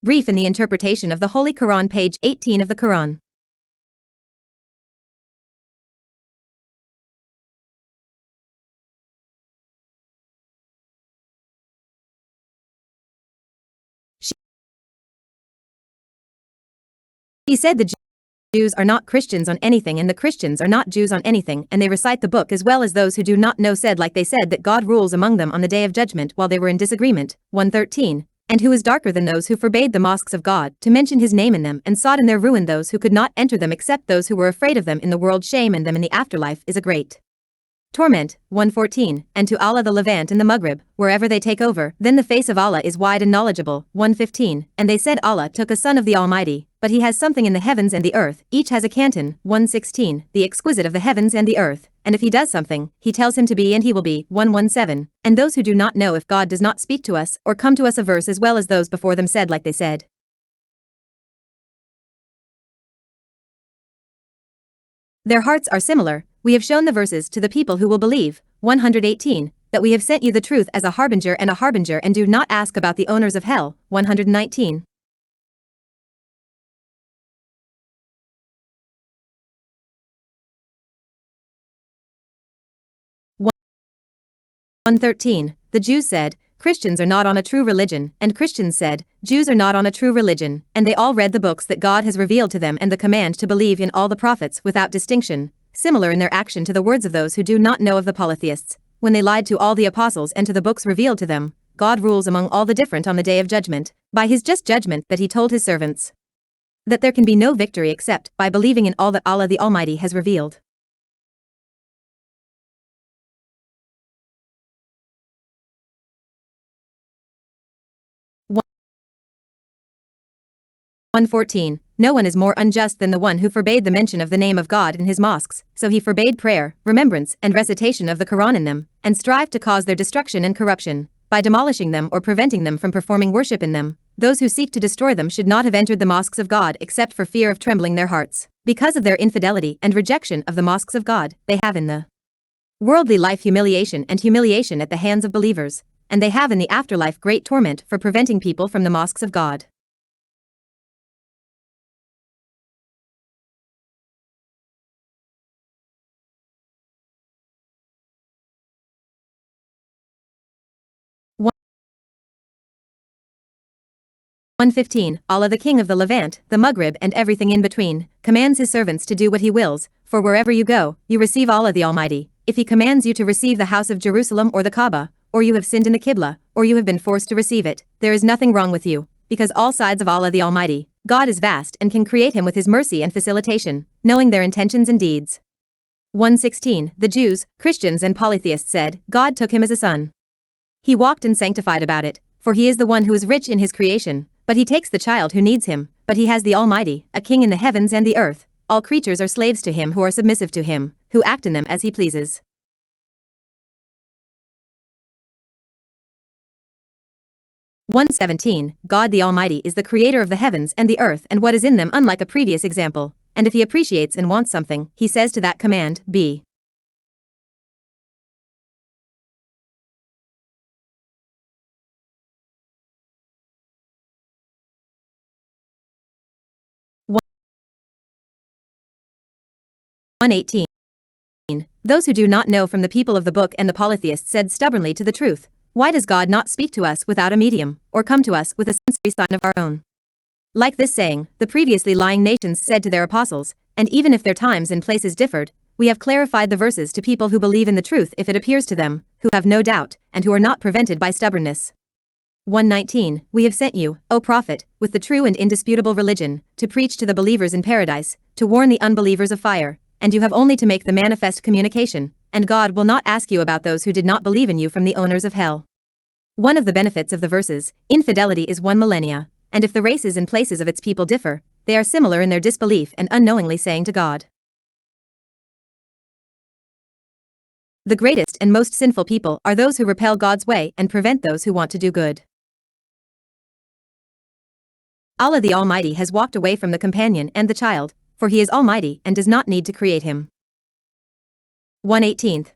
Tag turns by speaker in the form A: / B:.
A: Brief in the interpretation of the Holy Quran, page 18 of the Quran. He said the Jews are not Christians on anything and the Christians are not Jews on anything, and they recite the book as well as those who do not know said like they said that God rules among them on the day of judgment while they were in disagreement. 113. And who is darker than those who forbade the mosques of God to mention his name in them and sought in their ruin those who could not enter them except those who were afraid of them in the world, shame in them in the afterlife is a great torment. 114. And to Allah the Levant and the Maghrib, wherever they take over, then the face of Allah is wide and knowledgeable. 115. And they said Allah took a son of the Almighty, but he has something in the heavens and the earth, each has a canton. 116. The exquisite of the heavens and the earth, and if he does something, he tells him to be and he will be. 117. And those who do not know if God does not speak to us or come to us a verse as well as those before them said like they said. Their hearts are similar. We have shown the verses to the people who will believe. 118. That we have sent you the truth as a harbinger and do not ask about the owners of hell. 119. 113. The Jews said, Christians are not on a true religion, and Christians said, Jews are not on a true religion, and they all read the books that God has revealed to them and the command to believe in all the prophets without distinction, similar in their action to the words of those who do not know of the polytheists, when they lied to all the apostles and to the books revealed to them. God rules among all the different on the day of judgment, by his just judgment that he told his servants that there can be no victory except by believing in all that Allah the Almighty has revealed. One 114. No one is more unjust than the one who forbade the mention of the name of God in his mosques, so he forbade prayer, remembrance, and recitation of the Quran in them, and strived to cause their destruction and corruption, by demolishing them or preventing them from performing worship in them. Those who seek to destroy them should not have entered the mosques of God except for fear of trembling their hearts, because of their infidelity and rejection of the mosques of God. They have in the worldly life humiliation at the hands of believers, and they have in the afterlife great torment for preventing people from the mosques of God. One 115. Allah the King of the Levant, the Maghrib and everything in between, commands his servants to do what he wills, for wherever you go, you receive Allah the Almighty. If he commands you to receive the house of Jerusalem or the Kaaba, or you have sinned in the Qibla, or you have been forced to receive it, there is nothing wrong with you, because all sides of Allah the Almighty, God is vast and can create him with his mercy and facilitation, knowing their intentions and deeds. 116. The Jews, Christians and polytheists said, God took him as a son. He walked and sanctified about it, for he is the one who is rich in his creation, but he takes the child who needs him, but he has the Almighty, a king in the heavens and the earth. All creatures are slaves to him who are submissive to him, who act in them as he pleases. 117. God the Almighty is the creator of the heavens and the earth and what is in them, unlike a previous example, and if he appreciates and wants something, he says to that command, be. One 118. Those who do not know from the people of the book and the polytheists said stubbornly to the truth, why does God not speak to us without a medium, or come to us with a sensory sign of our own? Like this saying, the previously lying nations said to their apostles, and even if their times and places differed, we have clarified the verses to people who believe in the truth if it appears to them, who have no doubt, and who are not prevented by stubbornness. 119. We have sent you, O Prophet, with the true and indisputable religion, to preach to the believers in paradise, to warn the unbelievers of fire, and you have only to make the manifest communication, and God will not ask you about those who did not believe in you from the owners of hell. One of the benefits of the verses, infidelity is 1 millennia, and if the races and places of its people differ, they are similar in their disbelief and unknowingly saying to God. The greatest and most sinful people are those who repel God's way and prevent those who want to do good. Allah the Almighty has walked away from the companion and the child, for he is almighty and does not need to create him. 118.